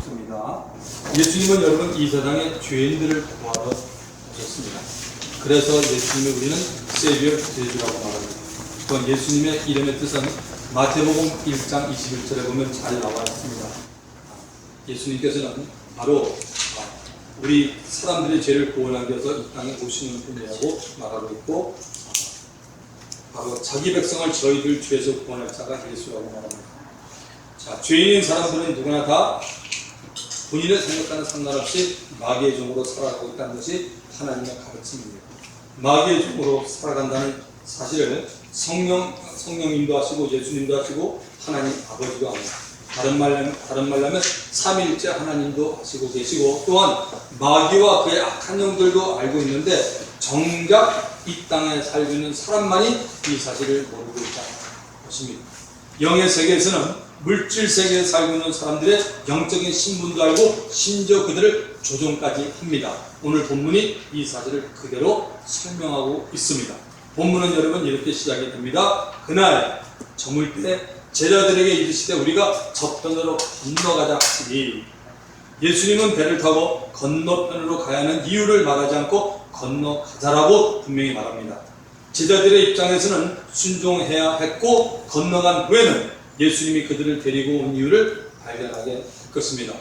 있습니다. 예수님은 여러분 이 세상에 죄인들을 구하러 오셨습니다. 그래서 예수님을 우리는 세비어 제주라고 말합니다. 그건 예수님의 이름의 뜻은 마태복음 1장 21절에 보면 잘 나와 있습니다. 예수님께서는 바로 우리 사람들의 죄를 구원하기 위해서 이 땅에 오시는 분이라고 말하고 있고, 바로 자기 백성을 저희들 죄에서 구원할 자가 예수라고 말합니다. 자, 죄인인 사람들은 누구나 다 본인의 생각과는 상관없이 마귀의 종으로 살아가고 있다는 것이 하나님의 가르침입니다. 마귀의 종으로 살아간다는 사실을 성령님도 하시고 예수님도 하시고 하나님 아버지도 합니다. 다른 말로 하면 삼위일체 하나님도 하시고 계시고, 또한 마귀와 그의 악한 영들도 알고 있는데 정작 이 땅에 살고 있는 사람만이 이 사실을 모르고 있다는 것입니다. 영의 세계에서는 물질 세계에 살고 있는 사람들의 영적인 신분도 알고 심지어 그들을 조종까지 합니다. 오늘 본문이 이 사실을 그대로 설명하고 있습니다. 본문은 여러분 이렇게 시작이 됩니다. 그날 저물 때 제자들에게 이르시되 우리가 저편으로 건너가자 하시니, 예수님은 배를 타고 건너편으로 가야 하는 이유를 말하지 않고 건너가자라고 분명히 말합니다. 제자들의 입장에서는 순종해야 했고, 건너간 후에는 예수님이 그들을 데리고 온 이유를 발견하게 될 것입니다.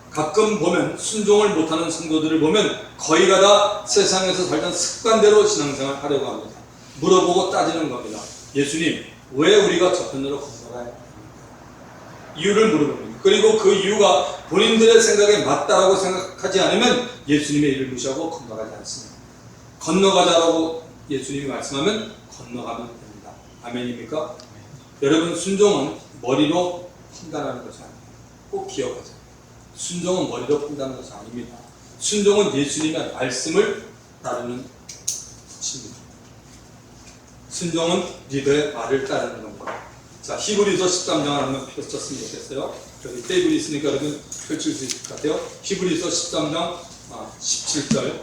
가끔 보면 순종을 못하는 성도들을 보면 거의가 다 세상에서 살던 습관대로 신앙생활을 하려고 합니다. 물어보고 따지는 겁니다. 예수님, 왜 우리가 저편으로 건너가야 합니까? 이유를 물어봅니다. 그리고 그 이유가 본인들의 생각에 맞다라고 생각하지 않으면 예수님의 일을 무시하고 건너가지 않습니다. 건너가자라고 예수님이 말씀하면 건너가면 됩니다. 아멘입니까? 여러분, 순종은 머리로 판단하는 것이 아닙니다. 꼭 기억하세요. 순종은 머리로 판단하는 것이 아닙니다. 순종은 예수님의 말씀을 따르는 것입니다. 순종은 리더의 말을 따르는 겁니다. 자, 히브리서 13장을 한번 펼쳤으면 좋겠어요. 여기 테이블이 있으니까 여러분 펼칠 수 있을 것 같아요. 히브리서 13장 17절.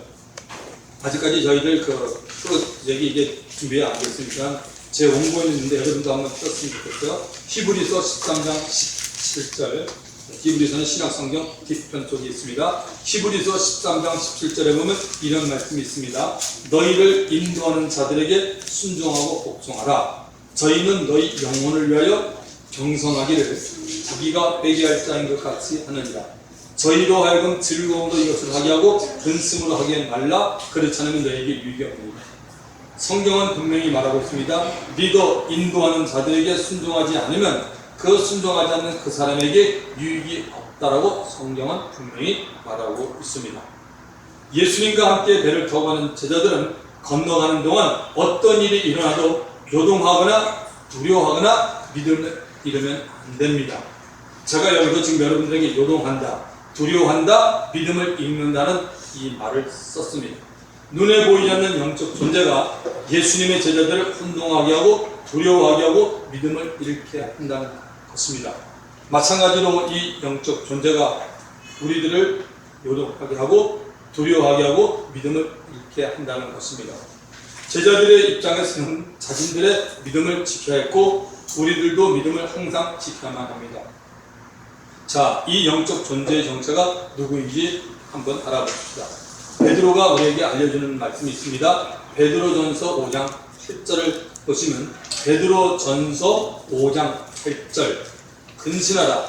아직까지 저희들 프로젝트 이게 준비 안 됐으니까 제 원고에 있는데 여러분도 한번 펼쳤으면 좋겠어요. 히브리서 13장 17절. 히브리서는 신약성경 뒤편 쪽에 있습니다. 히브리서 13장 17절에 보면 이런 말씀이 있습니다. 너희를 인도하는 자들에게 순종하고 복종하라. 저희는 너희 영혼을 위하여 경성하기를 자기가 회개할 자인 것 같이 하느니라. 저희로 하여금 즐거움으로 이것을 하게 하고 근심으로 하게 말라. 그렇지 않으면 너희에게 유익이 없느니라. 성경은 분명히 말하고 있습니다. 리더 인도하는 자들에게 순종하지 않으면 그 순종하지 않는 그 사람에게 유익이 없다라고 성경은 분명히 말하고 있습니다. 예수님과 함께 배를 타고 가는 제자들은 건너가는 동안 어떤 일이 일어나도 요동하거나 두려워하거나 믿음을 잃으면 안 됩니다. 제가 여기서 지금 여러분들에게 요동한다, 두려워한다, 믿음을 잃는다는 이 말을 썼습니다. 눈에 보이지 않는 영적 존재가 예수님의 제자들을 혼동하게 하고 두려워하게 하고 믿음을 잃게 한다는 것입니다. 마찬가지로 이 영적 존재가 우리들을 요동하게 하고 두려워하게 하고 믿음을 잃게 한다는 것입니다. 제자들의 입장에서는 자신들의 믿음을 지켜야 했고 우리들도 믿음을 항상 지켜야만 합니다. 자, 이 영적 존재의 정체가 누구인지 한번 알아봅시다. 베드로가 우리에게 알려주는 말씀이 있습니다. 베드로전서 5장 8절을 보시면 베드로전서 5장 8절 근신하라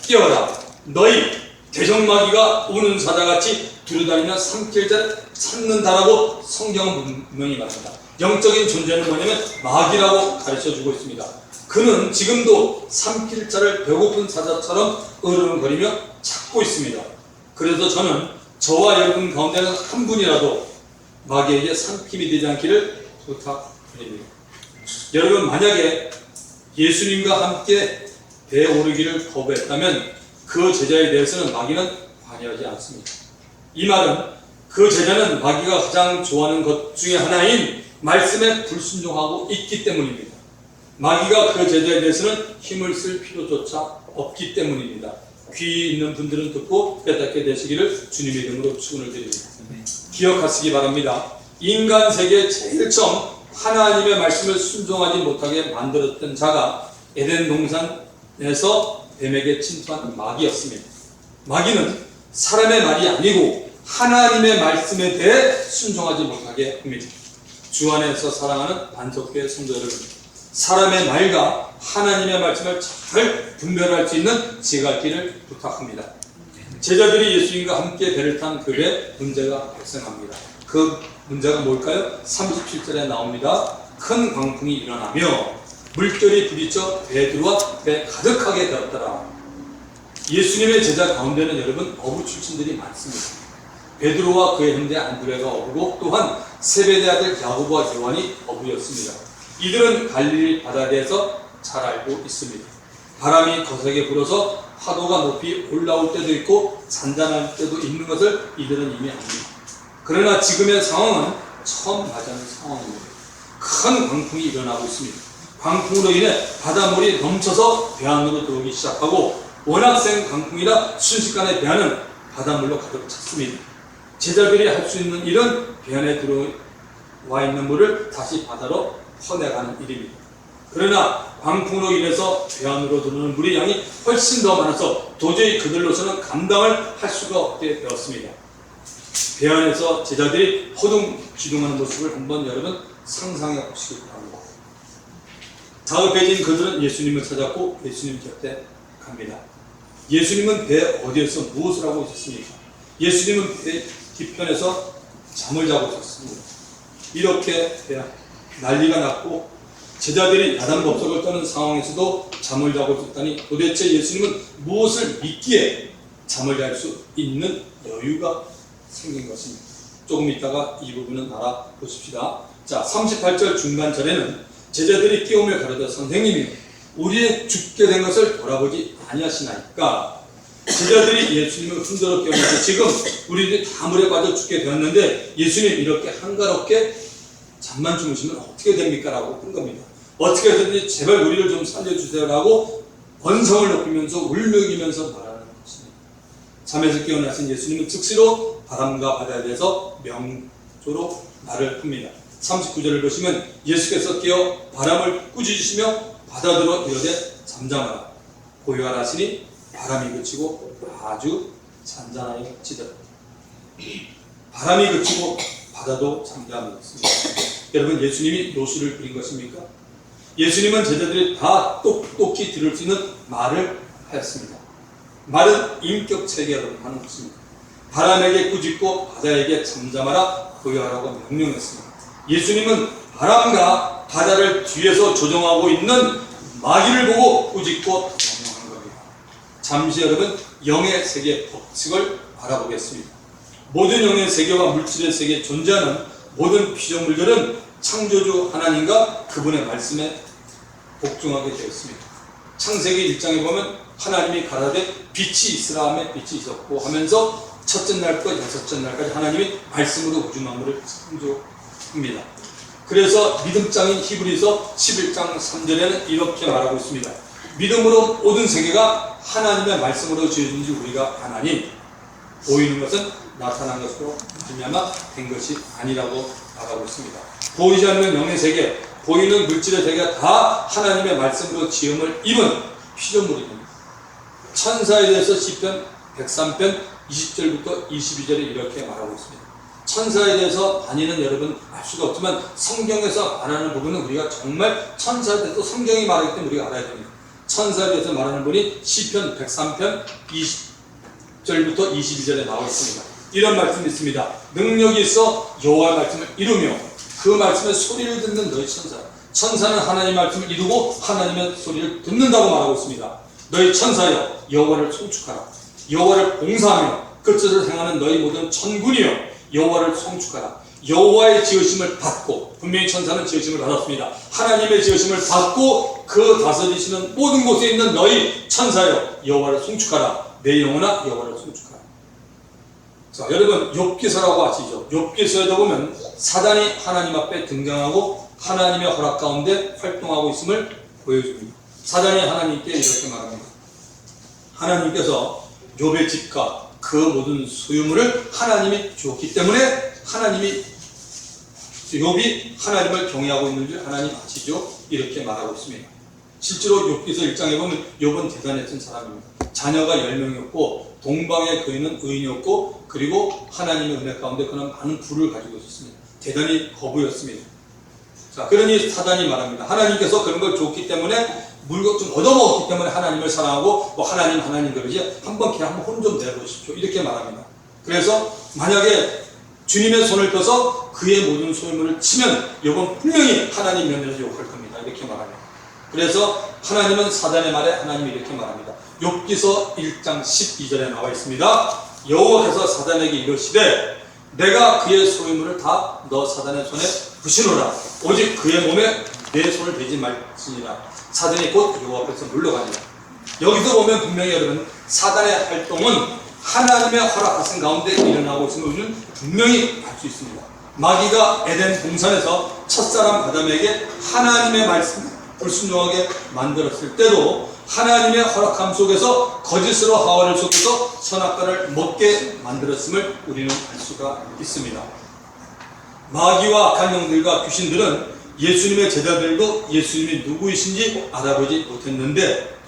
깨어라 너희 대적마귀가 우는 사자같이 두루다니며 삼킬 자를 찾는다라고 성경은 분명히 말합니다. 영적인 존재는 뭐냐면 마귀라고 가르쳐주고 있습니다. 그는 지금도 삼킬 자를 배고픈 사자처럼 으르렁거리며 찾고 있습니다. 그래서 저는 저와 여러분 가운데는 한 분이라도 마귀에게 삼킴이 되지 않기를 부탁드립니다. 여러분, 만약에 예수님과 함께 배에 오르기를 거부했다면 그 제자에 대해서는 마귀는 관여하지 않습니다. 이 말은 그 제자는 마귀가 가장 좋아하는 것 중에 하나인 말씀에 불순종하고 있기 때문입니다. 마귀가 그 제자에 대해서는 힘을 쓸 필요조차 없기 때문입니다. 귀 있는 분들은 듣고 깨닫게 되시기를 주님의 이름으로 축원을 드립니다. 기억하시기 바랍니다. 인간 세계에 제일 처음 하나님의 말씀을 순종하지 못하게 만들었던 자가 에덴 동산에서 뱀에게 침투한 마귀였습니다. 마귀는 사람의 말이 아니고 하나님의 말씀에 대해 순종하지 못하게 합니다. 주 안에서 사랑하는 반석교회 성도 여러분, 사람의 말과 하나님의 말씀을 잘 분별할 수 있는 지혜갈길을 부탁합니다. 제자들이 예수님과 함께 배를 탄 그에 문제가 발생합니다. 그 문제가 뭘까요? 37절에 나옵니다. 큰 광풍이 일어나며 물결이 부딪혀 베드로와 배 가득하게 되었더라. 예수님의 제자 가운데는 여러분 어부 출신들이 많습니다. 베드로와 그의 형제 안드레가 어부고 또한 세베대 아들 야고보와 요한이 어부였습니다. 이들은 갈릴리 바다에서 잘 알고 있습니다. 바람이 거세게 불어서 파도가 높이 올라올 때도 있고 잔잔할 때도 있는 것을 이들은 이미 압니다. 그러나 지금의 상황은 처음 맞이하는 상황입니다. 큰 광풍이 일어나고 있습니다. 광풍으로 인해 바닷물이 넘쳐서 배 안으로 들어오기 시작하고 워낙 센 광풍이라 순식간에 배 안은 바닷물로 가득 찼습니다. 제자들이 할 수 있는 일은 배 안에 들어와 있는 물을 다시 바다로 퍼내가는 일입니다. 그러나 광풍으로 인해서 배 안으로 들어오는 물의 양이 훨씬 더 많아서 도저히 그들로서는 감당을 할 수가 없게 되었습니다. 배 안에서 제자들이 허둥지둥하는 모습을 한번 여러분 상상해 보시기 바랍니다. 다급해진 그들은 예수님을 찾았고 예수님 곁에 갑니다. 예수님은 배 어디에서 무엇을 하고 있었습니까? 예수님은 배 뒤편에서 잠을 자고 있었습니다. 이렇게 난리가 났고 제자들이 야단법석을 떠는 상황에서도 잠을 자고 있었다니 도대체 예수님은 무엇을 믿기에 잠을 잘 수 있는 여유가 생긴 것입니다. 조금 있다가 이 부분은 알아보십시다. 자, 38절 중간절에는 제자들이 깨우며 가르쳐 선생님이 우리의 죽게 된 것을 돌아보지 아니하시나이까. 제자들이 예수님을 흔들어 깨우면서 지금 우리들이 다 물에 빠져 죽게 되었는데 예수님 이렇게 한가롭게 잠만 주무시면 어떻게 됩니까? 라고 한 겁니다. 어떻게 해서든지 제발 우리를 좀 살려주세요 라고 원성을 높이면서 울먹이면서 말하는 것입니다. 잠에서 깨어나신 예수님은 즉시로 바람과 바다에 대해서 명조로 말을 합니다. 39절을 보시면 예수께서 깨어 바람을 꾸짖으시며 바다들어 이르되 잠잠하라. 고요하라 하시니 바람이 그치고 아주 잔잔하여지더라. 바람이 그치고 바다도 잠잠해졌습니다. 여러분 예수님이 노시를 부린 것입니까? 예수님은 제자들이 다 똑똑히 들을 수 있는 말을 하였습니다. 말은 인격 체계로 하는 것입니다. 바람에게 꾸짖고 바다에게 잠잠하라 고요하라고 명령했습니다. 예수님은 바람과 바다를 뒤에서 조정하고 있는 마귀를 보고 꾸짖고 명령한 겁니다. 잠시 여러분 영의 세계 법칙을 알아보겠습니다. 모든 영의 세계와 물질의 세계에 존재하는 모든 피조물들은 창조주 하나님과 그분의 말씀에 복종하게 되었습니다. 창세기 1장에 보면 하나님이 가라되 빛이 있으라 하며 빛이 있었고 하면서 첫째 날부터 여섯째 날까지 하나님이 말씀으로 우주 만물을 창조합니다. 그래서 믿음장인 히브리서 11장 3절에는 이렇게 말하고 있습니다. 믿음으로 모든 세계가 하나님의 말씀으로 지어진 지 우리가 아나니 보이는 것은 나타난 것으로 말미암아 된 것이 아니라고 말하고 있습니다. 보이지 않는 영의 세계, 보이는 물질의 세계가 다 하나님의 말씀으로 지음을 입은 피조물입니다. 천사에 대해서 시편 103편 20절부터 22절에 이렇게 말하고 있습니다. 천사에 대해서 많이는 여러분 알 수가 없지만 성경에서 말하는 부분은 우리가 정말 천사에 대해서 성경이 말하기 때문에 우리가 알아야 됩니다. 천사에 대해서 말하는 분이 시편 103편 20절부터 22절에 나와 있습니다. 이런 말씀이 있습니다. 능력이 있어 여호와의 말씀을 이루며 그 말씀의 소리를 듣는 너희 천사. 천사는 하나님의 말씀을 이루고 하나님의 소리를 듣는다고 말하고 있습니다. 너희 천사여 여호와를 송축하라. 여호와를 봉사하며 그 뜻을 행하는 너희 모든 천군이여 여호와를 송축하라. 여호와의 지으심을 받고, 분명히 천사는 지으심을 받았습니다. 하나님의 지으심을 받고 그 다스리시는 모든 곳에 있는 너희 천사여 여호와를 송축하라. 내 영혼아 여호와를 송축하라. 자, 여러분 욥기서라고 아시죠? 욥기서에도 보면 사단이 하나님 앞에 등장하고 하나님의 허락 가운데 활동하고 있음을 보여줍니다. 사단이 하나님께 이렇게 말합니다. 하나님께서 욥의 집과 그 모든 소유물을 하나님이 주었기 때문에 욥이 하나님을 경외하고 있는 줄 하나님 아시죠? 이렇게 말하고 있습니다. 실제로 욥기서 1장에 보면 욥은 대단했던 사람입니다. 자녀가 10명이었고 동방의 거인은 의인이었고 그리고 하나님의 은혜 가운데 그는 많은 부를 가지고 있었습니다. 대단히 거부였습니다. 자, 그러니 사단이 말합니다. 하나님께서 그런 걸 줬기 때문에 물건 좀 얻어먹었기 때문에 하나님을 사랑하고 뭐 하나님 그러지 한번 그냥 한번 혼 좀 내보십시오. 이렇게 말합니다. 그래서 만약에 주님의 손을 펴서 그의 모든 소유물을 치면 이건 분명히 하나님 면에서 욕할 겁니다. 이렇게 말합니다. 그래서 하나님은 사단의 말에 하나님이 이렇게 말합니다. 욥기서 1장 12절에 나와 있습니다. 여호와께서 사단에게 이르시되 내가 그의 소유물을 다 너 사단의 손에 부시노라. 오직 그의 몸에 내 손을 대지 말지니라. 사단이 곧 여호와 앞에서 물러가니라. 여기서 보면 분명히 여러분 사단의 활동은 하나님의 허락하신 가운데 일어나고 있음을 우리는 분명히 알 수 있습니다. 마귀가 에덴 동산에서 첫사람 아담에게 하나님의 말씀을 불순종하게 만들었을 때도 하나님의 허락함 속에서 거짓으로 하와를 속여서 선악과를 먹게 만들었음을 우리는 알 수가 있습니다. 마귀와 악한 영들과 귀신들은 예수님의 제자들도 예수님이 누구이신지 알아보지 못했는데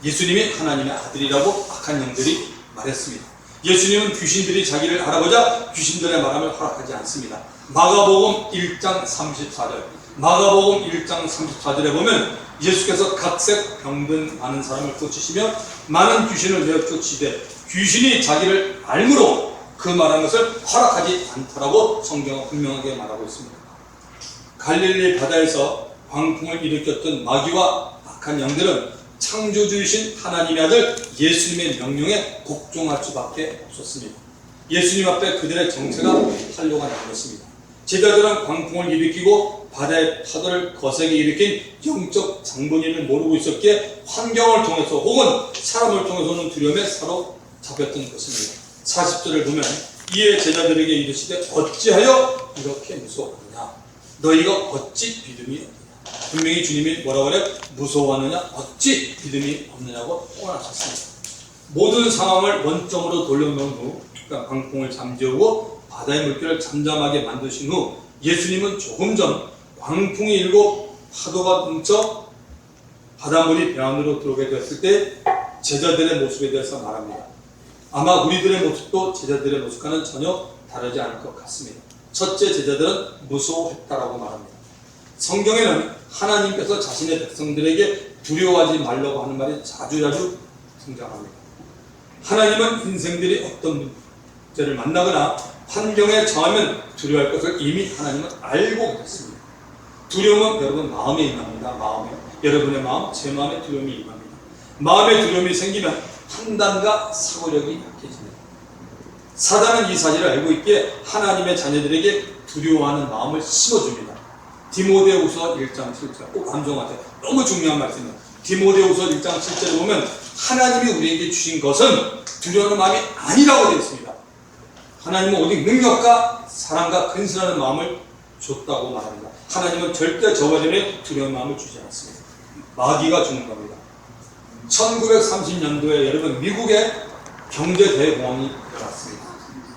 예수님이 하나님의 아들이라고 악한 영들이 말했습니다. 예수님은 귀신들이 자기를 알아보자 귀신들의 말함을 허락하지 않습니다. 마가복음 1장 34절 마가복음 1장 34절에 보면 예수께서 각색 병든 많은 사람을 고치시며 많은 귀신을 내어 쫓으시되 귀신이 자기를 알므로 그 말한 것을 허락하지 않더라고 성경은 분명하게 말하고 있습니다. 갈릴리 바다에서 광풍을 일으켰던 마귀와 악한 영들은 창조주이신 하나님의 아들 예수님의 명령에 복종할 수밖에 없었습니다. 예수님 앞에 그들의 정체가 탄로가 난 것입니다. 제자들은 광풍을 일으키고 바다의 파도를 거세게 일으킨 영적 장본인을 모르고 있었기에 환경을 통해서 혹은 사람을 통해서는 두려움에 사로잡혔던 것입니다. 40절을 보면 이에 제자들에게 이르시되 어찌하여 이렇게 무서워하느냐 너희가 어찌 믿음이 없느냐. 분명히 주님이 뭐라고 그래? 무서워하느냐 어찌 믿음이 없느냐고 통화하셨습니다. 모든 상황을 원점으로 돌려놓은 후 그러니까 광풍을 잠재우고 바다의 물결을 잠잠하게 만드신 후 예수님은 조금 전 광풍이 일고 파도가 넘쳐 바닷물이 배 안으로 들어오게 되었을 때 제자들의 모습에 대해서 말합니다. 아마 우리들의 모습도 제자들의 모습과는 전혀 다르지 않을 것 같습니다. 첫째, 제자들은 무서워했다라고 말합니다. 성경에는 하나님께서 자신의 백성들에게 두려워하지 말라고 하는 말이 자주자주 등장합니다. 하나님은 인생들이 어떤 문제를 만나거나 환경에 처하면 두려워할 것을 이미 하나님은 알고 계셨습니다. 두려움은 여러분 마음에 임합니다. 마음에. 여러분의 마음, 제 마음에 두려움이 임합니다. 마음에 두려움이 생기면 판단과 사고력이 약해집니다. 사단은 이 사실을 알고 있기에 하나님의 자녀들에게 두려워하는 마음을 심어줍니다. 디모데후서 1장 7절 꼭 암송하세요. 너무 중요한 말씀입니다. 디모데후서 1장 7절에 보면 하나님이 우리에게 주신 것은 두려워하는 마음이 아니라고 되어 있습니다. 하나님은 오직 능력과 사랑과 근신하는 마음을 줬다고 말합니다. 하나님은 절대 저와 여러분의 두려운 마음을 주지 않습니다. 마귀가 주는 겁니다. 1930년도에 여러분 미국의 경제대공황이 일어났습니다.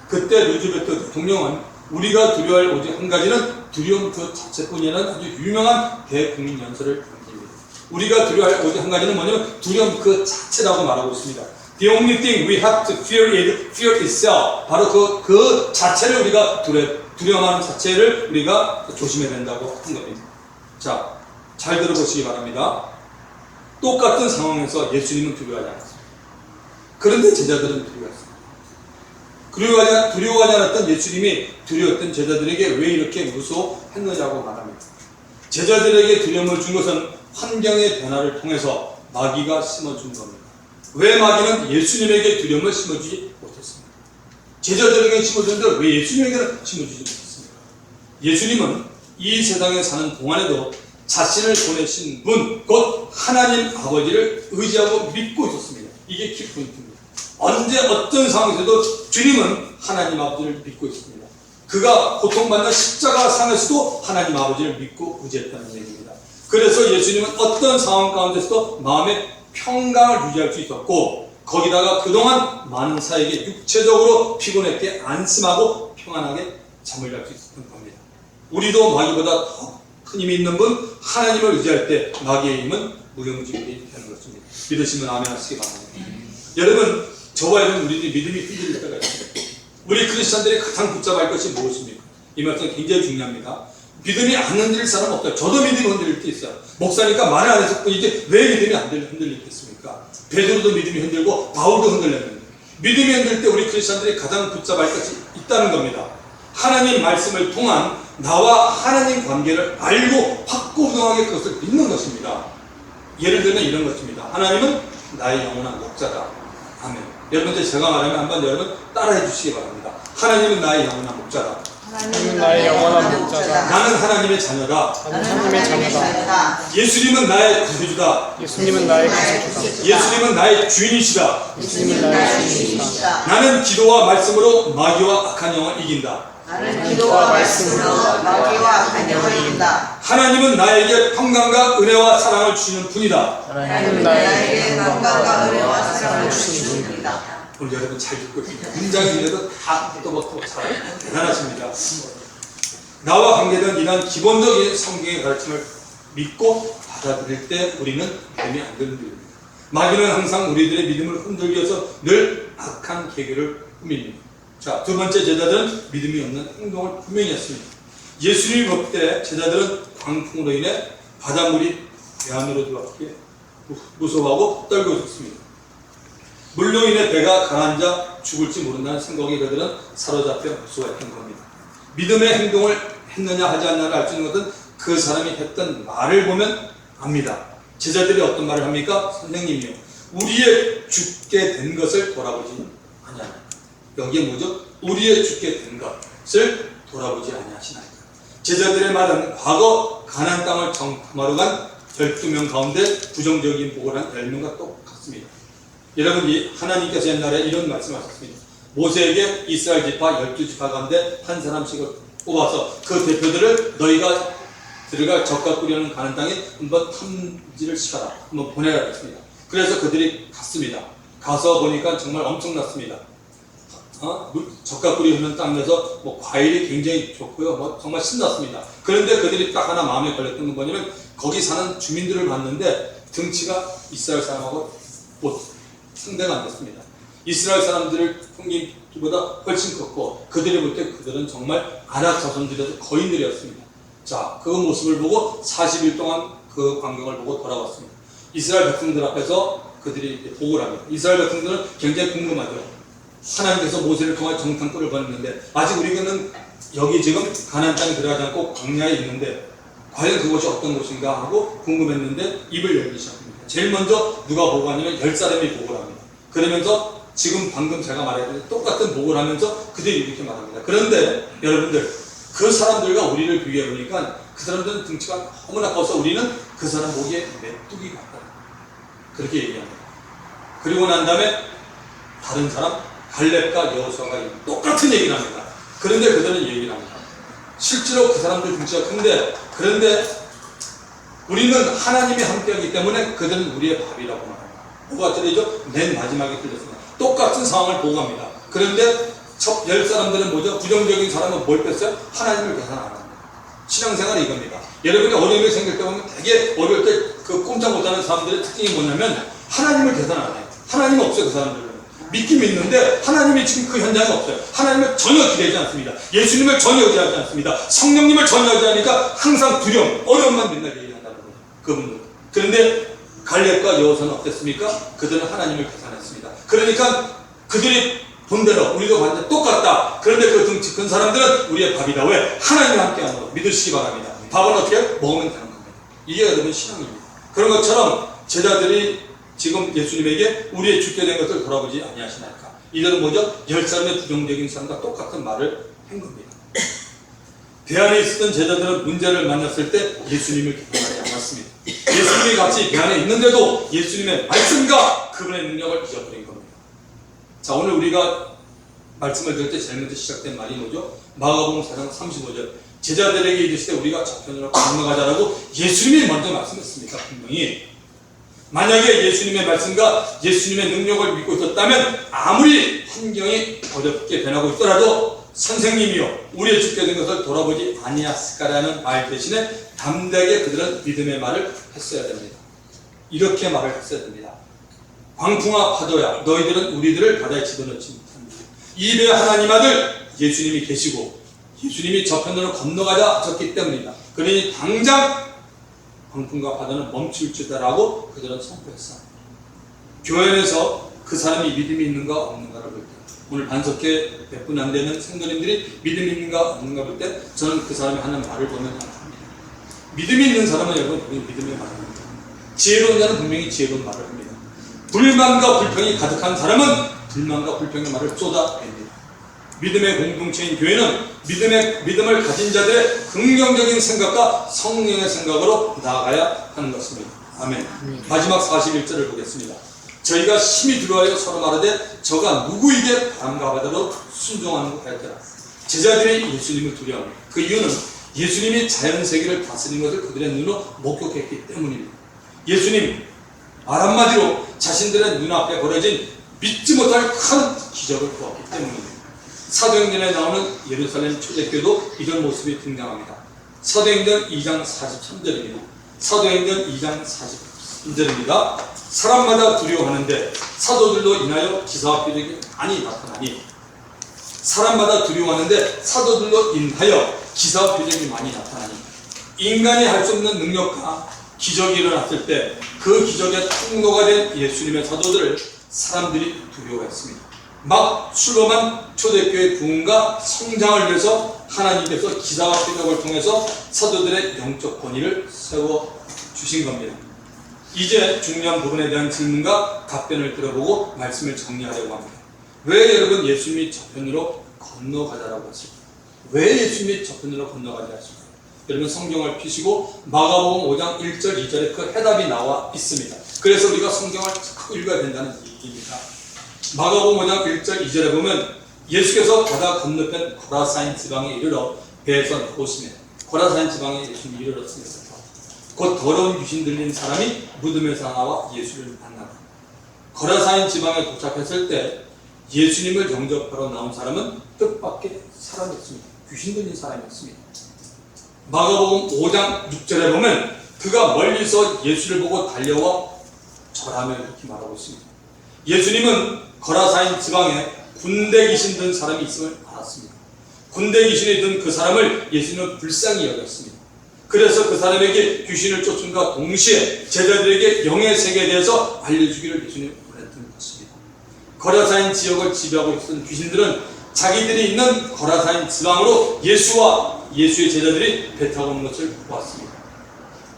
그때 루즈벨트 대통령은 우리가 두려워할 오직 한 가지는 두려움 그 자체뿐이라는 아주 유명한 대국민 연설을 남깁니다. 우리가 두려워할 오직 한 가지는 뭐냐면 두려움 그 자체라고 말하고 있습니다. The only thing we have to fear is fear itself. 바로 그 자체를 우리가 두려워하는 자체를 우리가 조심해야 된다고 한 겁니다. 자, 잘 들어보시기 바랍니다. 똑같은 상황에서 예수님은 두려워하지 않았습니다. 그런데 제자들은 두려워했습니다. 두려워하지 않았던 예수님이 두려웠던 제자들에게 왜 이렇게 무서워했느냐고 말합니다. 제자들에게 두려움을 준 것은 환경의 변화를 통해서 마귀가 심어준 겁니다. 왜 마귀는 예수님에게 두려움을 심어주지 못했습니까? 제자들에게 심어줬는데 왜 예수님에게는 심어주지 못했습니까? 예수님은 이 세상에 사는 동안에도 자신을 보내신 분, 곧 하나님 아버지를 의지하고 믿고 있었습니다. 이게 키포인트입니다. 언제 어떤 상황에서도 주님은 하나님 아버지를 믿고 있습니다. 그가 고통받는 십자가 상에서도 하나님 아버지를 믿고 의지했다는 얘기입니다. 그래서 예수님은 어떤 상황 가운데서도 마음의 평강을 유지할 수 있었고 거기다가 그동안 많은 사에게 육체적으로 피곤했기에 안심하고 평안하게 잠을 잘 수 있었던 겁니다. 우리도 마귀보다 더 큰 힘이 있는 분 하나님을 의지할 때 마귀의 힘은 무용지물이 되는 것입니다. 믿으시면 아멘 하시기 바랍니다. 여러분 저와 여러분 우리들이 믿음이 흔들릴 때가 있습니다. 우리 크리스천들이 가장 붙잡아야 할 것이 무엇입니까? 이 말씀 굉장히 중요합니다. 믿음이 안 흔들릴 사람 없어요. 저도 믿음이 흔들릴 때 있어요. 목사니까 말을 안 해서 이제 왜 믿음이 안 흔들리겠습니까? 베드로도 믿음이 흔들고 바울도 흔들렸는데 믿음이 흔들 때 우리 크리스천들이 가장 붙잡아야 할 것이 있다는 겁니다. 하나님 말씀을 통한 나와 하나님 관계를 알고 확고부동하게 그것을 믿는 것입니다. 예를 들면 이런 것입니다. 하나님은 나의 영원한 목자다. 아멘. 여러분들 제가 말하면 한번 여러분 따라해 주시기 바랍니다. 하나님은 나의 영원한 목자다. 하나님은 나의 영원한 목자다. 나는 하나님의 자녀다. 나는 하나님의 자녀다. 예수님은 나의 구세주다. 예수님은 나의 구세주다. 예수님은 나의 주인이시다. 예수님은 나의 주인이시다. 나는 기도와 말씀으로 마귀와 악한 영을 이긴다. 나는 기도와 말씀으로 마귀와 악한 영을 이긴다. 하나님은 나에게 평강과 은혜와 사랑을 주시는 분이다. 하나님은 나에게 평강과 은혜와 사랑을 주시는 분이다. 오늘 여러분 잘 듣고 있습니다. 문장이 이래도 다 또박또박 잘 대단하십니다. 나와 관계된 이런 기본적인 성경의 가르침을 믿고 받아들일 때 우리는 믿음이 안 흔들립니다. 마귀는 항상 우리들의 믿음을 흔들기 위해서 늘 악한 계기를 꾸밉니다. 자, 두 번째, 제자들은 믿음이 없는 행동을 분명히 했습니다. 예수님이 볼 때 제자들은 광풍으로 인해 바닷물이 배 안으로 들어가게 무서워하고 떨고 있었습니다. 물로 인해 배가 가라앉아 죽을지 모른다는 생각에 그들은 사로잡혀 무서워했던 겁니다. 믿음의 행동을 했느냐 하지 않느냐를 알 수 있는 것은 그 사람이 했던 말을 보면 압니다. 제자들이 어떤 말을 합니까? 선생님이요, 우리의 죽게 된 것을 돌아보지 아니하나이까. 여기에 뭐죠? 우리의 죽게 된 것을 돌아보지 아니하시나이까. 제자들의 말은 과거 가나안 땅을 정탐하러 간 12명 가운데 부정적인 보고를 한 10명과 똑같습니다. 여러분, 하나님께서 옛날에 이런 말씀하셨습니다. 모세에게 이스라엘 지파 12지파 가운데 한 사람씩을 뽑아서 그 대표들을 너희가 들어갈 적과 꾸려는 가는 땅에 한번 탐지를 시켜라, 한번 보내라 했습니다. 그래서 그들이 갔습니다. 가서 보니까 정말 엄청났습니다. 적과 꿀이 흐르는 땅에서 과일이 굉장히 좋고요, 정말 신났습니다. 그런데 그들이 딱 하나 마음에 걸렸던 건 뭐냐면 거기 사는 주민들을 봤는데 등치가 이스라엘 사람하고 상대가 안 됐습니다. 이스라엘 사람들을 풍기보다 훨씬 컸고 그들이 볼 때 그들은 정말 아낙 자손들에서 거인들이었습니다. 자, 그 모습을 보고 40일 동안 그 광경을 보고 돌아왔습니다. 이스라엘 백성들 앞에서 그들이 보고를 합니다. 이스라엘 백성들은 굉장히 궁금하죠. 하나님께서 모세를 통해 정탐꾼을 보냈는데 아직 우리는 여기 지금 가나안 땅에 들어가지 않고 광야에 있는데 과연 그곳이 어떤 곳인가 하고 궁금했는데 입을 열기 시작합니다. 제일 먼저 누가 보고하냐면 10사람이 보고를 합니다. 그러면서 지금 방금 제가 말했는데 똑같은 보고를 하면서 그들이 이렇게 말합니다. 그런데 여러분들, 그 사람들과 우리를 비교해 보니까 그 사람들은 등치가 너무나 커서 우리는 그 사람 보기에 메뚜기 같다, 그렇게 얘기합니다. 그리고 난 다음에 다른 사람 갈렙과 여호수아가 똑같은 얘기를 합니다. 그런데 그들은 얘기를 합니다. 실제로 그 사람들 등치가 큰데, 그런데 우리는 하나님이 함께하기 때문에 그들은 우리의 밥이라고 말합니다. 뭐가 틀리죠? 맨 마지막에 틀렸습니다. 똑같은 상황을 보고 갑니다. 그런데 첫 10사람들은 뭐죠? 부정적인 사람은 뭘 뺐어요? 하나님을 계산 안 합니다. 신앙생활이 이겁니다. 여러분이 어려움이 생길 때 보면 되게 어려울 때 그 꼼짝 못하는 사람들의 특징이 뭐냐면 하나님을 계산 안 해요. 하나님 없어요. 그 사람들은 믿긴 믿는데 하나님이 지금 그 현장에 없어요. 하나님을 전혀 기대하지 않습니다. 예수님을 전혀 의지하지 않습니다. 성령님을 전혀 의지하니까 항상 두려움, 어려움만 맨날 얘기한다는 거예요, 그분들. 그런데 갈렙과 여호수아는 어땠습니까? 그들은 하나님을 계산했습니다. 그러니까 그들이 본대로 우리도 완전 똑같다. 그런데 그 등치 큰 사람들은 우리의 밥이다. 왜? 하나님과 함께하는 거 믿으시기 바랍니다. 밥은 어떻게 해요? 먹으면 되는 겁니다. 이게 여러분 신앙입니다. 그런 것처럼 제자들이 지금 예수님에게 우리의 죽게 된 것을 돌아보지 아니하시나이까. 이들은 뭐죠? 10사람의 부정적인 사람과 똑같은 말을 한 겁니다. 배 안에 있었던 제자들은 문제를 만났을 때 예수님을 기억하지 않았습니다. 예수님이 같이 배 안에 있는데도 예수님의 말씀과 그분의 능력을 잊어버린 겁니다. 자, 오늘 우리가 말씀을 들을 때 제일 먼저 시작된 말이 뭐죠? 마가복음 4장 35절. 제자들에게 이르시되 우리가 저편으로 건너가자라고 예수님이 먼저 말씀했습니다. 분명히. 만약에 예수님의 말씀과 예수님의 능력을 믿고 있었다면 아무리 환경이 어렵게 변하고 있더라도 선생님이요, 우리의 죽게 된 것을 돌아보지 아니하실까라는 말 대신에 담대하게 그들은 믿음의 말을 했어야 됩니다. 이렇게 말을 했어야 됩니다. 광풍아 파도야 너희들은 우리들을 바다에 집어넣지 못합니다. 이 배에 하나님 아들 예수님이 계시고 예수님이 저편으로 건너가졌기 때문이다. 그러니 당장 광풍과 파도는 멈출 줄이다라고 그들은 선포했어. 교회 안에서 그 사람이 믿음이 있는가 없는가를 볼 때, 오늘 반석회 100분 안 되는 성도님들이 믿음이 있는가 없는가 볼 때 저는 그 사람이 하는 말을 보면 합니다. 믿음이 있는 사람은 여러분 분명히 믿음의 말을 합니다. 지혜로운 자는 분명히 지혜로운 말을 합니다. 불만과 불평이 가득한 사람은 불만과 불평의 말을 쏟아냅니다. 믿음의 공동체인 교회는 믿음을 가진 자들의 긍정적인 생각과 성령의 생각으로 나아가야 하는 것입니다. 아멘. 마지막 41절을 보겠습니다. 저희가 심히 두려워하여 서로 말하되 저가 누구에게 바람과 바다로 순종하는 것 같더라. 제자들이 예수님을 두려워합니다. 그 이유는 예수님이 자연세계를 다스리는 것을 그들의 눈으로 목격했기 때문입니다. 예수님 말 한마디로 자신들의 눈앞에 벌어진 믿지 못할 큰 기적을 보았기 때문입니다. 사도행전에 나오는 예루살렘 초대교회도 이런 모습이 등장합니다. 사도행전 2장 43절입니다. 사도행전 2장 43절입니다. 사람마다 두려워하는데 사도들로 인하여 기사와 표적이 많이 나타나니 사람마다 두려워하는데 사도들로 인하여 기사와 표적이 많이 나타나니 인간이 할 수 없는 능력과 기적이 일어났을 때 그 기적의 통로가 된 예수님의 사도들을 사람들이 두려워했습니다. 막 출범한 초대교회 부흥과 성장을 위해서 하나님께서 기사와 표적을 통해서 사도들의 영적 권위를 세워주신 겁니다. 이제 중요한 부분에 대한 질문과 답변을 들어보고 말씀을 정리하려고 합니다. 왜 여러분 예수님이 저편으로 건너가자라고 했을까요? 왜 예수님이 저편으로 건너가자 했을까요? 여러분 성경을 펴시고 마가복음 5장 1절 2절에 그 해답이 나와 있습니다. 그래서 우리가 성경을 꼭 읽어야 된다는 얘기입니다. 마가복음 5장 1절 2절에 보면 예수께서 바다 건너편 고라사인 지방에 이르러 배에서 나오시며 고라사인 지방에 예수님이 이르렀습니다. 곧 더러운 귀신 들린 사람이 무덤에서 나와 예수를 만나다. 고라사인 지방에 도착했을 때 예수님을 영접하러 나온 사람은 뜻밖의 사람이었습니다. 귀신 들린 사람이었습니다. 마가복음 5장 6절에 보면 그가 멀리서 예수를 보고 달려와 절하며 이렇게 말하고 있습니다. 예수님은 고라사인 지방에 군대 귀신 든 사람이 있음을 알았습니다. 군대 귀신이 든 그 사람을 예수님은 불쌍히 여겼습니다. 그래서 그 사람에게 귀신을 쫓음과 동시에 제자들에게 영의 세계에 대해서 알려주기를 예수님이 원했던 것입니다. 고라사인 지역을 지배하고 있었던 귀신들은 자기들이 있는 고라사인 지방으로 예수와 예수의 제자들이 배 타고 오는 것을 보았습니다.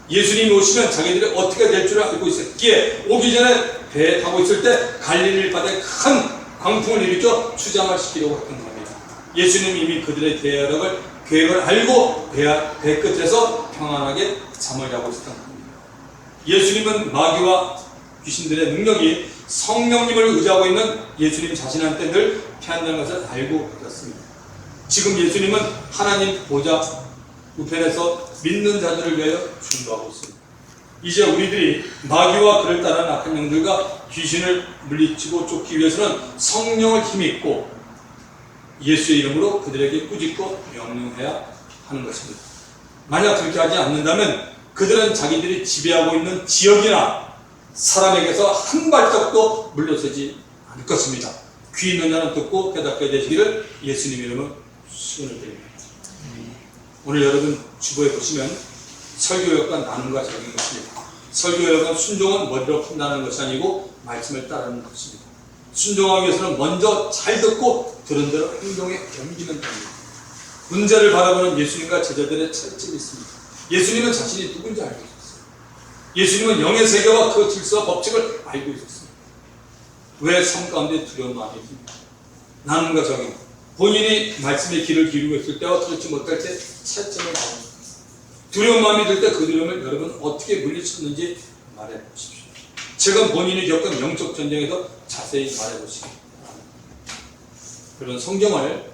예수님이 오시면 자기들이 어떻게 될 줄 알고 있었기에 오기 전에 배에 타고 있을 때 갈릴리 바다에 큰 광풍을 일으켜 추장을 시키려고 했던 겁니다. 예수님이 이미 그들의 계획을 알고 배 끝에서 평안하게 잠을 자고 있었던 겁니다. 예수님은 마귀와 귀신들의 능력이 성령님을 의지하고 있는 예수님 자신한테 늘 피한다는 것을 알고 있었습니다. 지금 예수님은 하나님 보좌 우편에서 믿는 자들을 위하여 중보하고 있습니다. 이제 우리들이 마귀와 그를 따르는 악한 영들과 귀신을 물리치고 쫓기 위해서는 성령을 힘입고 예수의 이름으로 그들에게 꾸짖고 명령해야 하는 것입니다. 만약 그렇게 하지 않는다면 그들은 자기들이 지배하고 있는 지역이나 사람에게서 한 발짝도 물러서지 않을 것입니다. 귀 있는 자는 듣고 깨닫게 되시기를 예수님 이름으로 축원을 드립니다. 오늘 여러분 주보에 보시면 설교역과 나눔과 적인 것입니다. 설교역은 순종은 머리로 판단하는 것이 아니고 말씀을 따르는 것입니다. 순종하기 위해서는 먼저 잘 듣고 들은 대로 행동에 옮기면 됩니다. 문제를 바라보는 예수님과 제자들의 차이점이 있습니다. 예수님은 자신이 누군지 알고 있었어요. 예수님은 영의 세계와 그 질서와 법칙을 알고 있었습니다. 왜 삶 가운데 두려운 마음이 있습니까? 나눔과 적용. 본인이 말씀의 길을 기울이고 있을 때와 그렇지 못할 때 차이점을 나옵니다. 두려운 마음이 들 때 그 두려움을 여러분 어떻게 물리쳤는지 말해 보십시오. 최근 본인이 겪은 영적 전쟁에서 자세히 말해 보시기 바랍니다. 그런 성경을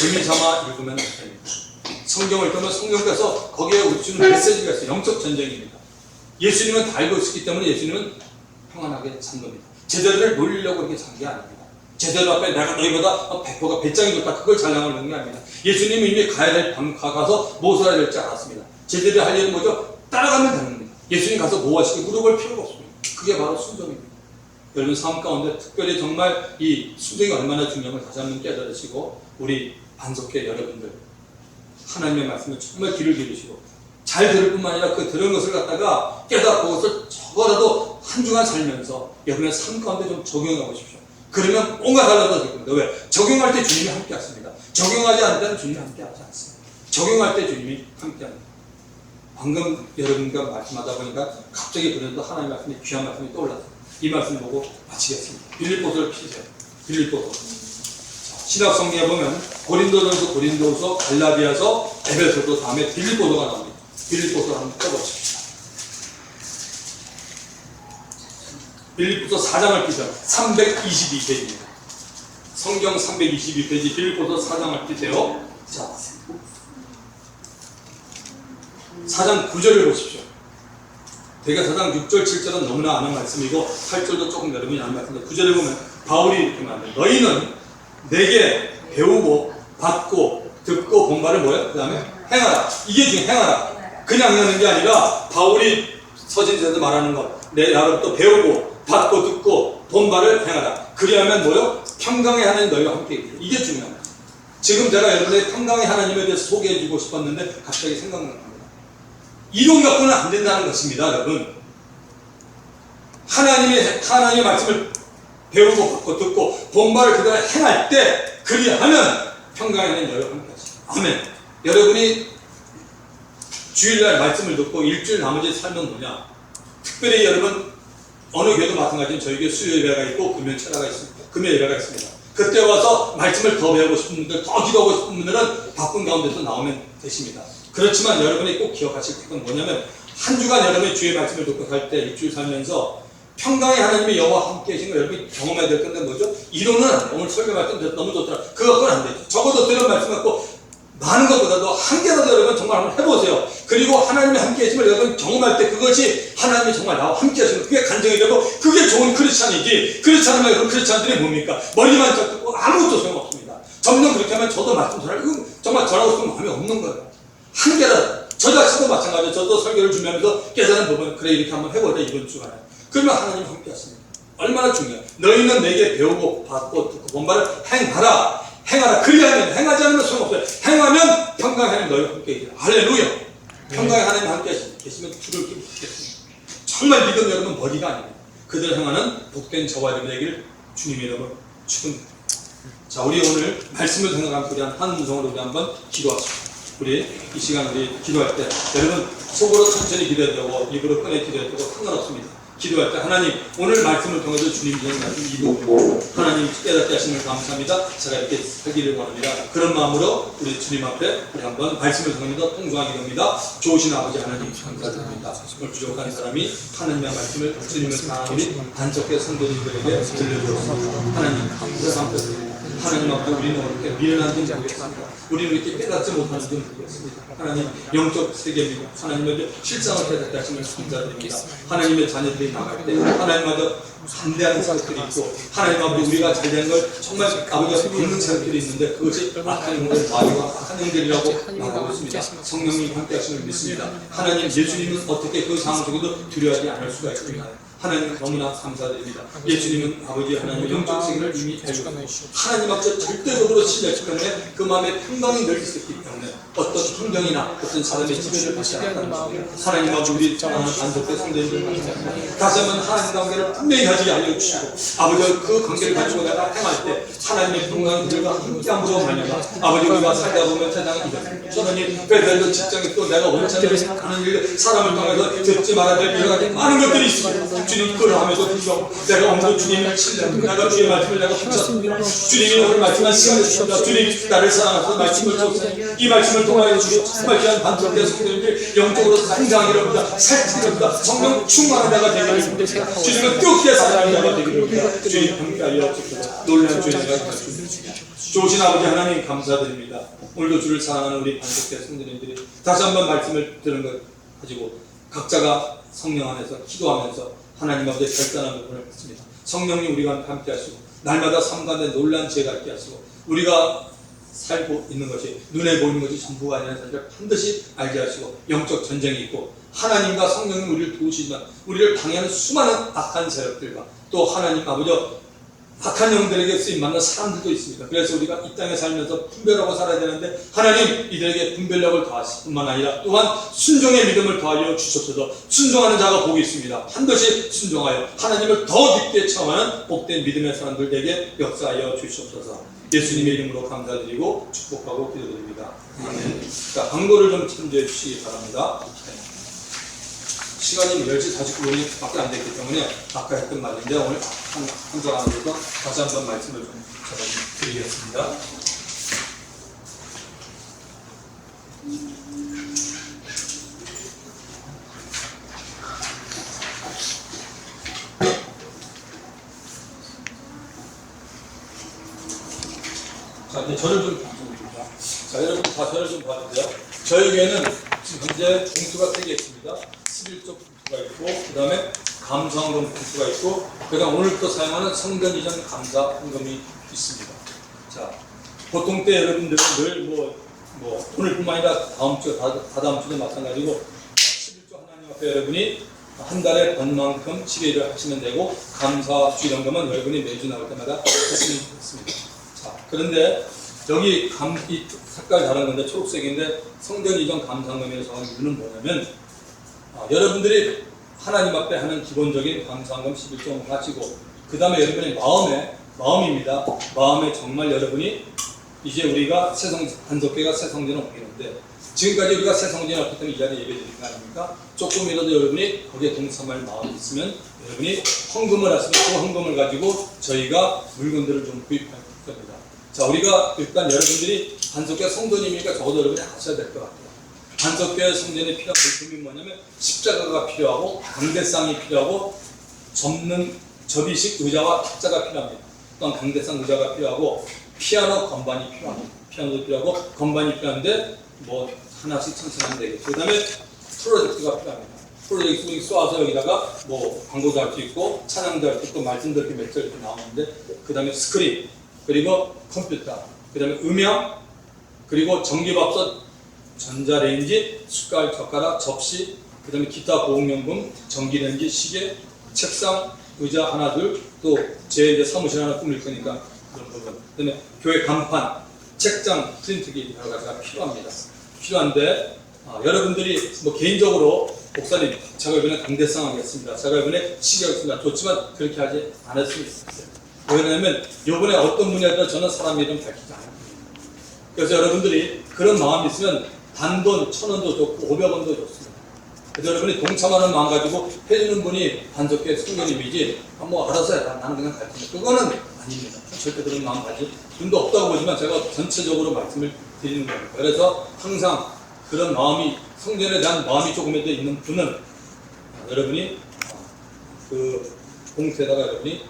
재미삼아 읽으면 됩니다. 성경을 읽으면 성경에서 거기에 주는 메시지가 있어요. 영적 전쟁입니다. 예수님은 다 알고 있었기 때문에 예수님은 평안하게 산 겁니다. 제자들을 놀리려고 이렇게 산 게 아닙니다. 제자들 앞에 내가 너희보다 배포가 배짱이 좋다 그걸 자랑하는 게 아닙니다. 예수님은 이미 가야 될 가서 무엇을 해야 될지 알았습니다. 제자들이 할 일은 뭐죠? 따라가면 되는 겁니다. 예수님 가서 뭐 하시고 물어볼 필요가 없습니다. 그게 바로 순종입니다. 여러분 삶 가운데 특별히 정말 이 순종이 얼마나 중요한 걸 다시 한번 깨달으시고 우리 반석회 여러분들 하나님의 말씀을 정말 귀를 기르시고 잘 들을 뿐만 아니라 그 들은 것을 갖다가 깨닫고 그것을 적어라도 한 주간 살면서 여러분의 삶 가운데 좀 적용하고 싶으십시오. 그러면 뭔가 달라질 겁니다. 왜? 적용할 때 주님이 함께 하십니다. 적용하지 않을 때는 주님이 함께 하지 않습니다. 적용할 때 주님이 함께 합니다. 방금 여러분과 말씀하다 보니까 갑자기 그래도 하나님의 말씀이 귀한 말씀이 떠올랐어요. 이 말씀 보고 마치겠습니다. 빌립보서를 피세요. 빌립보서. 신약 성경에 보면 고린도전서, 고린도서, 갈라디아서, 에베소서 다음에 빌립보서가 나옵니다. 빌립보서를 한번 펴보십시오. 빌립보서 4장을 피세요. 322페이지입니다. 성경 322페이지 빌립보서 4장을 피세요. 자, 4장 9절을 보십시오. 대개 4장 6절, 7절은 너무나 아는 말씀이고 8절도 조금 여러분이 아는 말씀인데 9절에 보면 바울이 이렇게 말합니다. 너희는 내게 배우고 받고 듣고 본 바를 뭐예요? 그 다음에 행하라. 이게 지금 행하라. 그냥 하는 게 아니라 바울이 서신서에서 말하는 것, 나로부터 배우고 받고 듣고 본 바를 행하라. 그리하면 뭐요? 평강의 하나님 너희와 함께 있다. 이게 중요합니다. 지금 제가 여러분의 평강의 하나님에 대해서 소개해주고 싶었는데 갑자기 생각납니다. 이론 갖고는 안 된다는 것입니다, 여러분. 하나님의 말씀을 배우고 받고 듣고 본 바를 그대로 행할 때 그리하면 평강의 하나님 너희와 함께 하시다. 아멘. 여러분이 주일날 말씀을 듣고 일주일 나머지 삶은 뭐냐? 특별히 여러분 어느 교회도 마찬가지로 저희 교회 수요 예배가 있고 금요 철야가 있습니다. 금요 예배가 있습니다. 그때 와서 말씀을 더 배우고 싶은 분들, 더 기도하고 싶은 분들은 바쁜 가운데서 나오면 되십니다. 그렇지만 여러분이 꼭 기억하실 건 뭐냐면 한 주간 여러분이 주의 말씀을 듣고 살 때 일주일 살면서 평강의 하나님의 여호와 함께 계신 걸 여러분이 경험해야 될 건데 뭐죠? 이론은 오늘 설교 말씀 너무 좋더라. 그건 안 되죠. 적어도 들은 말씀 갖고 많은 것보다도 한 개라도 여러분 정말 한번 해보세요. 그리고 하나님이 함께 계심을 여러분 경험할 때 그것이 하나님이 정말 나와 함께 하시는 그게 간증이 되고 그게 좋은 크리스찬이지. 그렇지 않으면 여러분 크리스찬들이 뭡니까? 머리만 잡고 아무것도 소용없습니다. 점점 그렇게 하면 저도 말씀 전하고 정말 전하고 싶은 마음이 없는 거예요. 한 개라도 저 자체도 마찬가지예요. 저도 설교를 준비하면서 깨달은 부분 그래 이렇게 한번 해보자 이번 주간에. 그러면 하나님 함께 하십니다. 얼마나 중요해요. 너희는 내게 배우고 받고 듣고 본 바를 행하라. 행하라. 그리하면 행하지 않으면 소용없어요. 행하면 평강의 하나님 너희와 함께 계시라. 할렐루야. 평강의 하나님 함께 계시면 주를 기쁘겠습니다. 정말 믿음 여러분 머리가 아닙니다. 그대로 행하는 복된 저와 여러분에게 주님의 이름으로 축원합니다. 자, 우리 오늘 말씀을 생각하면서 우리 한 음성으로 우리 한번 기도하십시오. 우리 이 시간 우리 기도할 때 여러분 속으로 천천히 기도해도 되고 입으로 꺼내 기도해도 되고 상관없습니다. 기도할 때 하나님 오늘 말씀을 통해서 주님 주신 말씀 이루고 하나님 깨닫게 하시는 걸 감사합니다. 제가 이렇게 살기를 원합니다. 그런 마음으로 우리 주님 앞에 우리 한번 말씀을 통해서 통성하게 됩니다. 좋으신 아버지 하나님 감사드립니다. 오늘 부족한 사람이 하나님의 말씀을 주님을 사랑하니 단적의 성도님들에게 들려주었습니다. 하나님 감사합니다. 하나님 앞에 우리는 어떻게 미련한지 모르겠습니다. 우리는 이렇게 깨닫지 못하는지 모르겠습니다. 하나님 영적 세계입니다. 하나님의 실상을 깨닫게 하시면 감사드립니다. 하나님의 자녀들이 나갈 때 하나님마저 반대하는 사람들이 있고 하나님 앞에 우리가 잘된 걸 정말 아버지가 믿는 사람들이 있는데 그것이 악한 영들 마귀와 악한 영들이라고 말하고 있습니다. 성령님 함께 하시는 걸 믿습니다. 하나님 예수님은 어떻게 그 상황 속에도 두려워하지 않을 수가 있습니다. 하나님 너무나 감사드립니다. 예수님은 아버지 하나님의 영적 세계를 이미 알고 하나님 앞에 절대적으로 신뢰했기 때문에 그 마음에 평강이 늘 있었기 때문에 어떤 환경이나 어떤 사람의 지배를 받지 않았다는 것입니다. 하나님 앞에 우리 반석대 성도님들 다시 한번 하나님 관계를 분명히 가지게 알려주시고 아버지와 그 관계를 가지고 내가 행할 때 하나님의 평강이 그들과 함께함으로 말미암아 아버지 우리가 살다 보면 세상에 이렇습니다. 저는 배달도 직장에 또 내가 원치 않는 하는 일 사람을 통해서 듣지 말아야 될 여러 가지 많은 것들이 있습니다. 주님 그걸 하면서 불구하고 내가 오늘도 주님을 신뢰합니다. 내가 주의 말씀을 내가 붙잡습니다. 주님이 오늘 말씀한 시간을 주십니다. 주님 나를 사랑하셔서 말씀을 주옵소서. 이 말씀을 통하여 주시고 정말 귀한 반석대 성도님들 영적으로 성장하기를 합니다. 살찌기를 합니다. 성령 충만한 자가 되기를 합니다. 주님은 뜨겁게 사랑하는 자가 되기를 합니다. 주님 함께하여 주옵소서. 놀라운 주님과 주옵소서. 좋으신 아버지 하나님 감사드립니다. 오늘도 주를 사랑하는 우리 반석대 성도님들이 다시 한번 말씀을 들은 것 가지고 각자가 성령 안에서 기도하면서 하나님 앞에 결단한 부분을 받습니다. 성령님 우리가 함께 하시고 날마다 삶 가운데 놀란 지혜가 있게 하시고 우리가 살고 있는 것이 눈에 보이는 것이 전부가 아니라는 사실을 반드시 알게 하시고 영적 전쟁이 있고 하나님과 성령님 우리를 도우시지만 우리를 방해하는 수많은 악한 세력들과 또 또 하나님 아버지 악한 영들에게 쓰임받는 사람들도 있습니다. 그래서 우리가 이 땅에 살면서 분별하고 살아야 되는데 하나님 이들에게 분별력을 더하실 뿐만 아니라 또한 순종의 믿음을 더하여 주셨어서 순종하는 자가 복이 있습니다. 반드시 순종하여 하나님을 더 깊게 체험하는 복된 믿음의 사람들에게 역사하여 주시옵소서. 예수님의 이름으로 감사드리고 축복하고 기도드립니다. 아멘. 자, 광고를 좀 참조해 주시기 바랍니다. 시간이 10시 49분밖에 안 됐기 때문에 아까 했던 말인데 오늘 한절 안에서 다시 한번 말씀을 좀 드리겠습니다. 자, 이제 저를 좀 보겠습니다. 자, 여러분 다 저를 좀 봐주세요. 저희 교회는 지금 현재 봉투가 3개 있습니다. 11조 봉투가 있고, 그 다음에 감사헌금 봉투가 있고, 그 다음 오늘 또 사용하는 성전 이전 감사 헌금이 있습니다. 자, 보통 때 여러분들은 늘 오늘뿐만 아니라 다음 주, 다다음 주도 마찬가지고 11조 하나님 앞에 여러분이 한 달에 번 만큼 지배를 하시면 되고 감사 주일헌금은 여러분이 매주 나올 때마다 하시면 되겠습니다. 자, 그런데 여기 이 색깔 다른 건데 초록색인데 성전 이전 감사헌금에서 하는 이유는 뭐냐면 여러분들이 하나님 앞에 하는 기본적인 감사헌금 11조 하시고 그 다음에 여러분의 마음입니다. 마음에 정말 여러분이 이제 우리가 반석회가 새 성전을 옮기는데 지금까지 우리가 새 성전에 왔기 때문에 이 자리에 예배 드리는 거 아닙니까? 조금이라도 여러분이 거기에 동참할 마음이 있으면 여러분이 헌금을 하시면 그 헌금을 가지고 저희가 물건들을 좀 구입할 겁니다. 자, 우리가 일단 여러분들이 반석회 성도님이니까 적어도 여러분이 아셔야 될 것 같아요. 반석회 성전에 필요한 물품이 뭐냐면 십자가가 필요하고 강대상이 필요하고 접이식 의자와 탁자가 필요합니다. 또한 강대상 의자가 필요하고 피아노 건반이 필요합니다. 피아노도 필요하고 건반이 필요한데 하나씩 천천히 되겠죠. 그 다음에 프로젝트가 필요합니다. 프로젝트 쏘아서 여기다가 광고도 할 수 있고 찬양도 할 수 있고 말씀도 이렇게 몇 절 이렇게 나오는데 그 다음에 스크린 그리고 컴퓨터 그 다음에 음향 그리고 전기밥솥 전자레인지 숟갈 젓가락 접시 그 다음에 기타 고응용품 전기레인지 시계 책상 의자 하나 둘 또 제 이제 사무실 하나 꾸밀 거니까 그런 부분 그 다음에 교회 간판 책장 프린트기 여러 가지가 필요한데 여러분들이 개인적으로 목사님 제가 이번에 강대상 하겠습니다. 제가 이번에 시계 하겠습니다. 좋지만 그렇게 하지 않았으면 좋겠어요. 왜냐하면 이번에 어떤 분야든 저는 사람 이름 밝히지 않아요. 그래서 여러분들이 그런 마음이 있으면 단돈 1,000원도 좋고 500원도 좋습니다. 그래서 여러분이 동참하는 마음 가지고 해주는 분이 반석회 성도님이지 알아서 해 나는 그냥 갈 텐데 그거는 아닙니다. 절대 그런 마음 가질 분도 없다고 보지만 제가 전체적으로 말씀을 드리는 겁니다. 그래서 항상 그런 마음이 성전에 대한 마음이 조금이라도 있는 분은 여러분이 그 봉투에다가 여러분이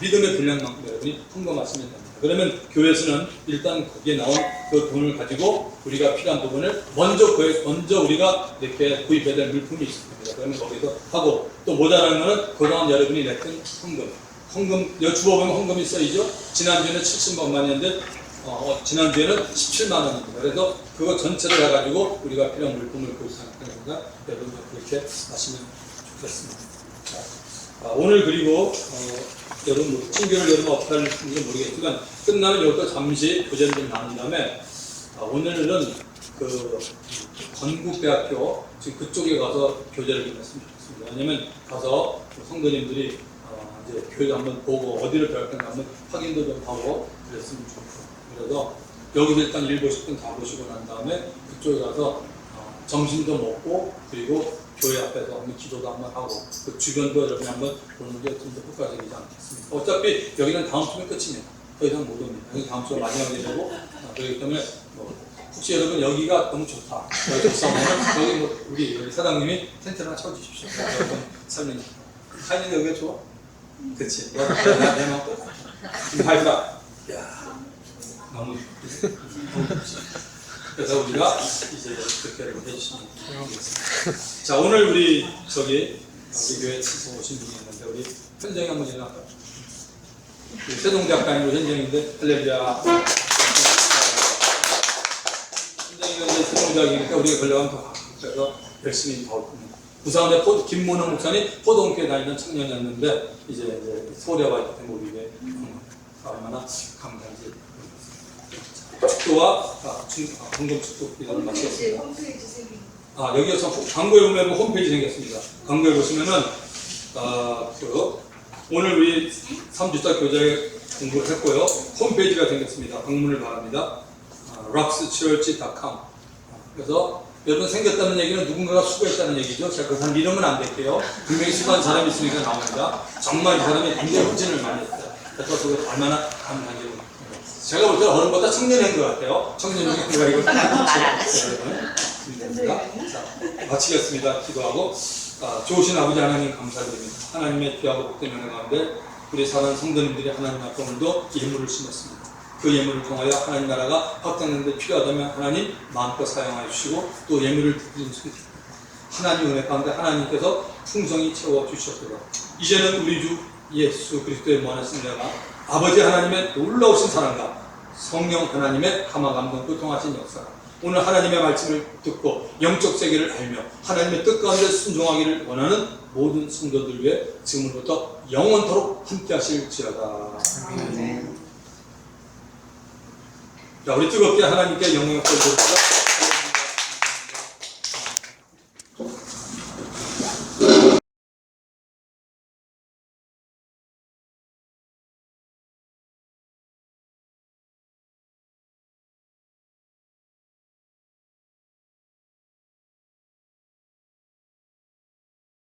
믿음의 분량만큼 여러분이 헌금하시면 됩니다. 그러면 교회에서는 일단 거기에 나온 그 돈을 가지고 우리가 필요한 부분을 먼저 우리가 이렇게 구입해야 될 물품이 있습니다. 그러면 거기서 하고 또 모자라는 거는 그동안 여러분이 냈던 헌금 주보보면 헌금이 써있죠. 지난주에는 70만 원이었는데 지난주에는 17만 원입니다. 그래서 그거 전체를 해가지고 우리가 필요한 물품을 구입하는 거니까 여러분 그렇게 하시면 좋겠습니다. 자, 오늘 그리고 여러분 친교를 여러분 어떻게 할지 모르겠지만 끝나면 여기서 잠시 교제를 좀 나눈 다음에 오늘은 그 건국대학교 지금 그쪽에 가서 교제를 좀 했으면 좋겠습니다. 왜냐면 가서 성도님들이 이제 교회 한번 보고 어디를 배울 건가 한번 확인도 좀 하고 그랬으면 좋고 그래서 여기서 일단 1보시고 다 보시고 난 다음에 그쪽에 가서 점심도 먹고 그리고 교회 앞에서 한번 기도도 한번 하고 그 주변도 여러분이 한번 보는 게 좀 더 효과적이지 않겠습니까? 어차피 여기는 다음 주면 끝입니다. 더 이상 못 옵니다. 여기 다음 주가 마지막이 되고 그렇기 때문에 혹시 여러분 여기가 너무 좋다. 여기 우리 사장님이 텐트를 하나 쳐주십시오. 설명. 사장님 여기가 좋아? 그렇지. 내 마음 야 너무 그래서 우리가 이제 그렇게 해주시면 되겠습니다. 자, 오늘 우리 교회 친구 오신 분이 있는데 우리 현정이 한번 일어날까요? 세종대학교인으로 현정인데 할렐루야. 현정이가 이제 세종대학이니까 우리가 걸려가면 더 그래서 열심히 더 부산의 김문호 목사님 포동교회 다니는 청년이었는데 이제 서울에 와 있기 때문에 우리에게 얼마나 감사한지 모르겠습니다. 축도와 공동 축도 기도를 마치겠습니다. 여기서 광고에 보면 홈페이지 생겼습니다. 광고에 보시면은 오늘 우리 3주차 교재 공부를 했고요. 홈페이지가 생겼습니다. 방문을 바랍니다. rockschurch.com. 그래서 여러분 생겼다는 얘기는 누군가가 수고했다는 얘기죠. 제가 그 사람 이름은 안 될게요. 분명히 수고한 사람이 있으니까 나옵니다. 정말 이 사람이 굉장히 헌신을 많이 했어요. 그래서 그거 얼마나 감사한지 제가 볼 때 어른보다 청년인 것 같아요. 청년 중에 누가 이걸 자, 마치겠습니다. 기도하고 좋으신 아버지 하나님 감사드립니다. 하나님의 귀하고 복된 은혜 가운데 우리 사랑하는 성도님들이 하나님 앞에 오늘도 예물을 심었습니다. 그 예물을 통하여 하나님 나라가 확장되는 데 필요하다면 하나님 마음껏 사용하여 주시고 또 예물을 드리는 순간 하나님 은혜 가운데 하나님께서 풍성히 채워 주셨도록 이제는 우리 주 예수 그리스도의 무한한 승리가 아버지 하나님의 놀라우신 사랑과 성령 하나님의 감화 감동 교통하신 역사 오늘 하나님의 말씀을 듣고 영적 세계를 알며 하나님의 뜻 가운데 순종하기를 원하는 모든 성도들 위해 지금부터 영원토록 함께 하실지어다. 아멘. 자, 우리 뜨겁게 하나님께 영광을 돌립니다.